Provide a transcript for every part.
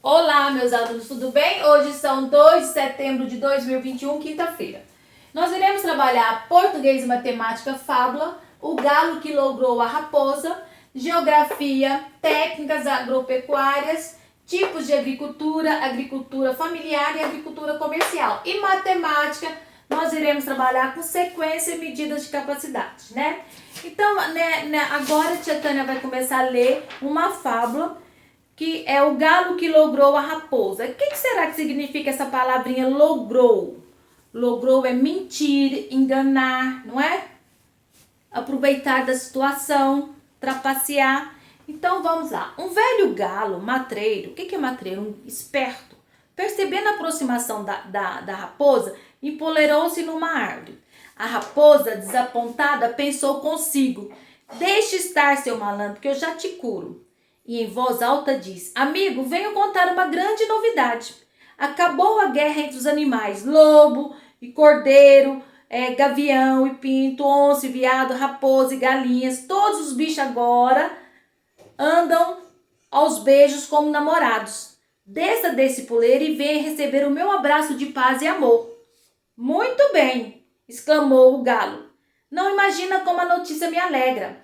Olá, meus alunos, tudo bem? Hoje são 2 de setembro de 2021, quinta-feira. Nós iremos trabalhar português e matemática, fábula, o galo que logrou a raposa, geografia, técnicas agropecuárias, tipos de agricultura, agricultura familiar e agricultura comercial. E matemática, nós iremos trabalhar com sequência e medidas de capacidade, né? Então, agora a tia Tânia vai começar a ler uma fábula que é o galo que logrou a raposa. O que será que significa essa palavrinha logrou? Logrou é mentir, enganar, não é? Aproveitar da situação, trapacear. Então vamos lá. Um velho galo, matreiro, o que é matreiro? Um esperto. Percebendo a aproximação da raposa, empoleirou-se numa árvore. A raposa, desapontada, pensou consigo: deixe estar, seu malandro, que eu já te curo. E em voz alta diz: amigo, venho contar uma grande novidade. Acabou a guerra entre os animais, lobo e cordeiro, gavião e pinto, onça e veado, raposa e galinhas. Todos os bichos agora andam aos beijos como namorados. Desça desse puleiro e venha receber o meu abraço de paz e amor. Muito bem, exclamou o galo. Não imagina como a notícia me alegra.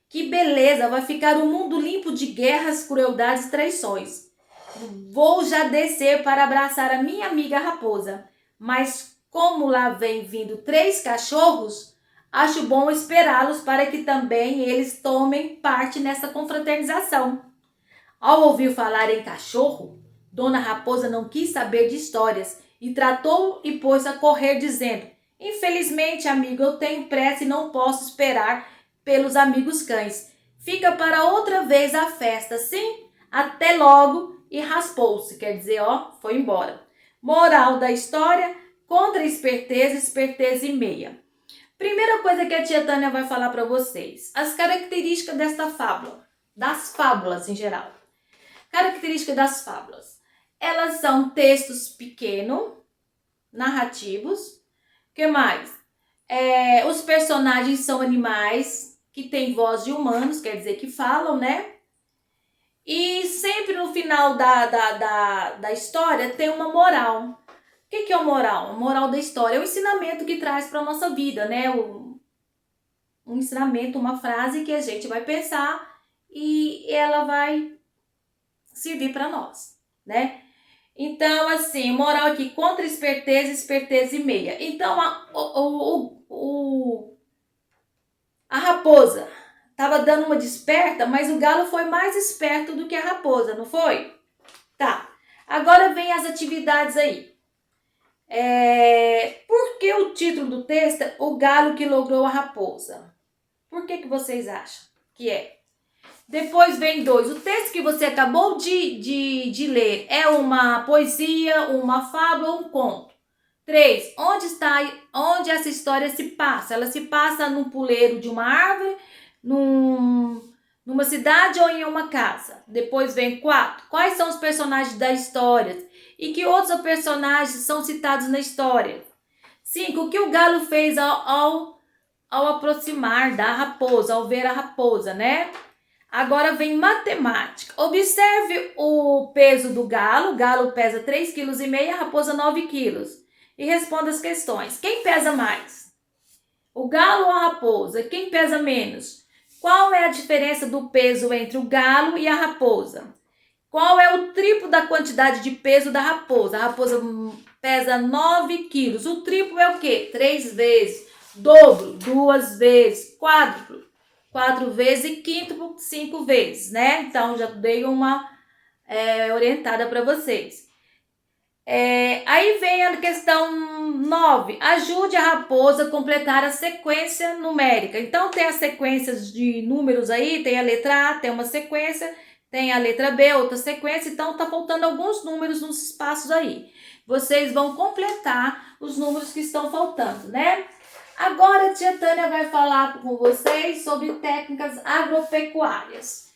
Que beleza, vai ficar um mundo limpo de guerras, crueldades e traições. Vou já descer para abraçar a minha amiga raposa, mas como lá vem vindo 3 cachorros, acho bom esperá-los para que também eles tomem parte nessa confraternização. Ao ouvir falar em cachorro, Dona Raposa não quis saber de histórias e tratou e pôs a correr dizendo: infelizmente, amigo, eu tenho pressa e não posso esperar pelos amigos cães. Fica para outra vez a festa, sim? Até logo, e raspou-se, quer dizer, foi embora. Moral da história: contra a esperteza, esperteza e meia. Primeira coisa que a tia Tânia vai falar para vocês: as características desta fábula, das fábulas em geral. Característica das fábulas: elas são textos pequenos, narrativos. O que mais? Os personagens são animais que têm voz de humanos, quer dizer que falam, né? E sempre no final da história tem uma moral. O que é a moral? A moral da história é o ensinamento que traz para a nossa vida, né? Um ensinamento, uma frase que a gente vai pensar e ela vai servir para nós, né? Então, assim, moral aqui: contra esperteza, esperteza e meia. Então, a raposa estava dando uma desperta, mas o galo foi mais esperto do que a raposa, não foi? Tá. Agora vem as atividades aí. Por que o título do texto é O Galo que Logrou a Raposa? Por que vocês acham que é? Depois vem 2. O texto que você acabou de ler é uma poesia, uma fábula ou um conto? 3. Onde essa história se passa? Ela se passa num puleiro de uma árvore, numa cidade ou em uma casa? Depois vem 4. Quais são os personagens da história? E que outros personagens são citados na história? 5. O que o galo fez ao aproximar da raposa, ao ver a raposa, né? Agora vem matemática. Observe o peso do galo. O galo pesa 3,5 kg, a raposa 9 kg. E responda as questões. Quem pesa mais? O galo ou a raposa? Quem pesa menos? Qual é a diferença do peso entre o galo e a raposa? Qual é o triplo da quantidade de peso da raposa? A raposa pesa 9 quilos. O triplo é o quê? 3 vezes. Dobro, 2 vezes. Quádruplo, 4 vezes. E quíntuplo, 5 vezes, né? Então, já dei uma orientada para vocês. Aí vem a questão 9. Ajude a raposa a completar a sequência numérica. Então, tem as sequências de números aí. Tem a letra A, tem uma sequência. Tem a letra B, outra sequência. Então, tá faltando alguns números nos espaços aí. Vocês vão completar os números que estão faltando, né? Agora a tia Tânia vai falar com vocês sobre técnicas agropecuárias.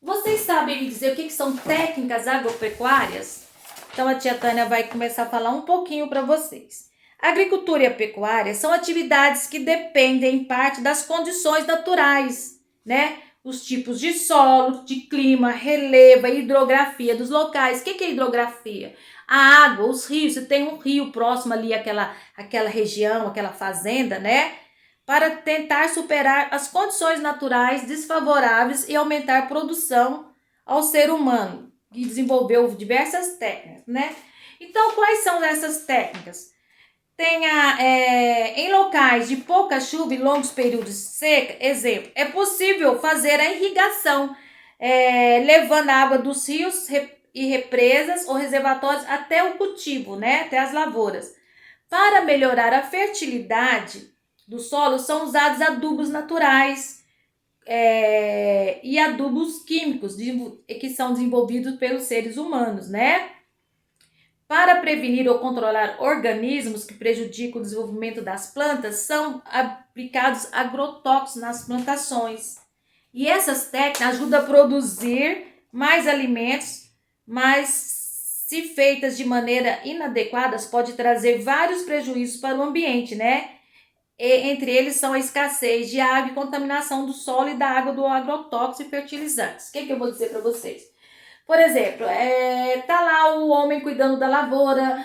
Vocês sabem me dizer o que são técnicas agropecuárias? Então a tia Tânia vai começar a falar um pouquinho para vocês. A agricultura e a pecuária são atividades que dependem em parte das condições naturais, né? os tipos de solo, de clima, relevo, hidrografia dos locais. O que é hidrografia? A água, os rios. Você tem um rio próximo ali, aquela região, aquela fazenda, né? Para tentar superar as condições naturais desfavoráveis e aumentar a produção ao ser humano, que desenvolveu diversas técnicas, né? Então, quais são essas técnicas? Em locais de pouca chuva e longos períodos de seca, exemplo, é possível fazer a irrigação, levando a água dos rios e represas ou reservatórios até o cultivo, né? Até as lavouras. Para melhorar a fertilidade do solo, são usados adubos naturais e adubos químicos que são desenvolvidos pelos seres humanos, né? Para prevenir ou controlar organismos que prejudicam o desenvolvimento das plantas, são aplicados agrotóxicos nas plantações. E essas técnicas ajudam a produzir mais alimentos, mas se feitas de maneira inadequada, pode trazer vários prejuízos para o ambiente, né? Entre eles são a escassez de água e contaminação do solo e da água do agrotóxico e fertilizantes. O que eu vou dizer para vocês? Por exemplo, tá lá o homem cuidando da lavoura,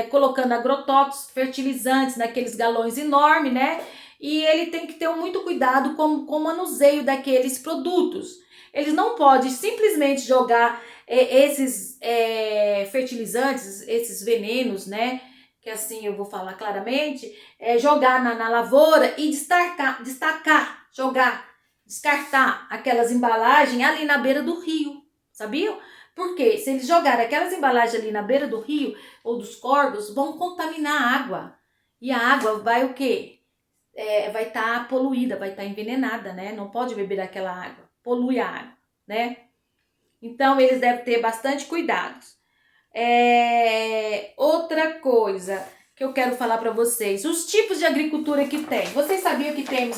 colocando agrotóxicos, fertilizantes naqueles galões enormes, né? E ele tem que ter muito cuidado com o manuseio daqueles produtos. Eles não podem simplesmente jogar esses fertilizantes, esses venenos, né? Que assim eu vou falar claramente, jogar na lavoura e descartar aquelas embalagens ali na beira do rio. Sabiam? Porque se eles jogarem aquelas embalagens ali na beira do rio ou dos córregos, vão contaminar a água. E a água vai o quê? Vai estar poluída, vai estar envenenada, né? Não pode beber aquela água. Polui a água, né? Então, eles devem ter bastante cuidado. Outra coisa que eu quero falar para vocês. Os tipos de agricultura que tem. Vocês sabiam que temos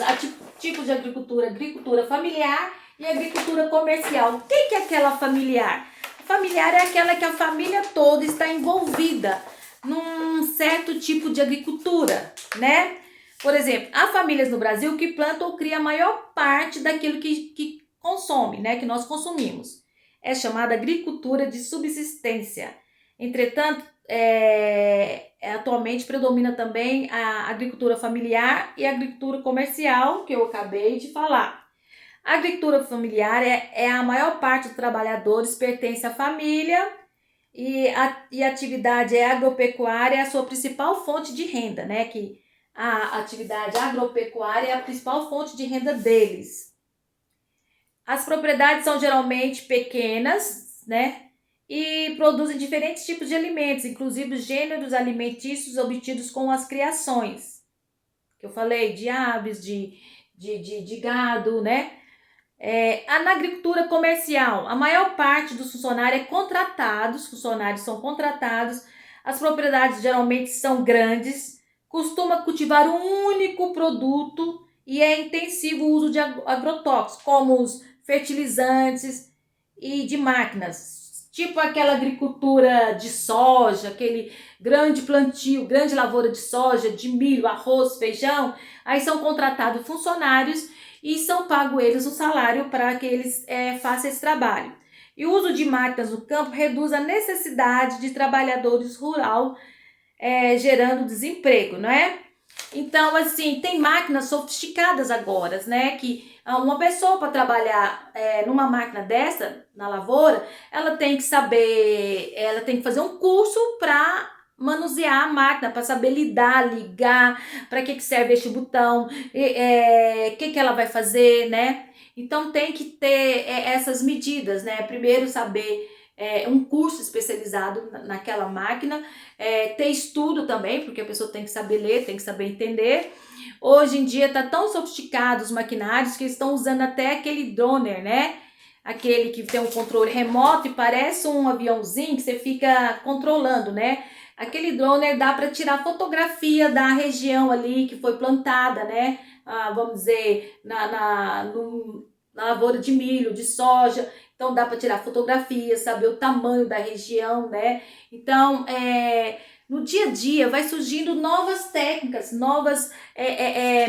tipos de agricultura familiar e agricultura comercial. O que é aquela familiar? A familiar é aquela que a família toda está envolvida num certo tipo de agricultura, né? Por exemplo, há famílias no Brasil que plantam ou criam a maior parte daquilo que consome, né? Que nós consumimos. É chamada agricultura de subsistência. Entretanto, atualmente predomina também a agricultura familiar e a agricultura comercial, que eu acabei de falar. A agricultura familiar a maior parte dos trabalhadores pertence à família e a atividade agropecuária é a sua principal fonte de renda, né? Que a atividade agropecuária é a principal fonte de renda deles. As propriedades são geralmente pequenas, né? E produzem diferentes tipos de alimentos, inclusive os gêneros alimentícios obtidos com as criações. Que eu falei, de aves, de gado, né? Na agricultura comercial, a maior parte dos funcionários funcionários são contratados, as propriedades geralmente são grandes, costuma cultivar um único produto e é intensivo o uso de agrotóxicos, como os fertilizantes e de máquinas, tipo aquela agricultura de soja, aquele grande plantio, grande lavoura de soja, de milho, arroz, feijão, aí são contratados funcionários e são pagos eles um salário para que eles façam esse trabalho. E o uso de máquinas no campo reduz a necessidade de trabalhadores rurais, gerando desemprego, não é? Então, assim, tem máquinas sofisticadas agora, né? Que uma pessoa para trabalhar numa máquina dessa, na lavoura, ela tem que fazer um curso para manusear a máquina, para saber ligar, para que serve este botão, o que ela vai fazer, né? Então tem que ter essas medidas, né? Primeiro saber um curso especializado naquela máquina, ter estudo também, porque a pessoa tem que saber ler, tem que saber entender. Hoje em dia está tão sofisticado os maquinários que estão usando até aquele droner, né? Aquele que tem um controle remoto e parece um aviãozinho que você fica controlando, né? Aquele droner dá para tirar fotografia da região ali que foi plantada, né? Vamos dizer, na lavoura de milho, de soja. Então dá para tirar fotografia, saber o tamanho da região, né? Então, no dia a dia vai surgindo novas técnicas, novas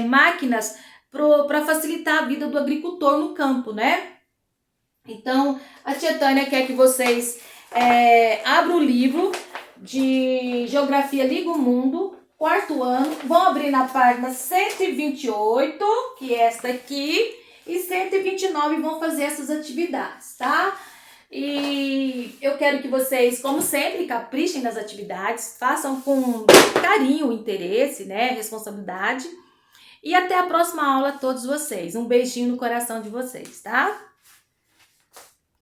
máquinas para facilitar a vida do agricultor no campo, né? Então, a tia Tânia quer que vocês abram o livro de Geografia Liga o Mundo, 4º ano. Vão abrir na página 128, que é esta aqui, e 129 vão fazer essas atividades, tá? E eu quero que vocês, como sempre, caprichem nas atividades, façam com carinho, interesse, né, responsabilidade. E até a próxima aula a todos vocês. Um beijinho no coração de vocês, tá?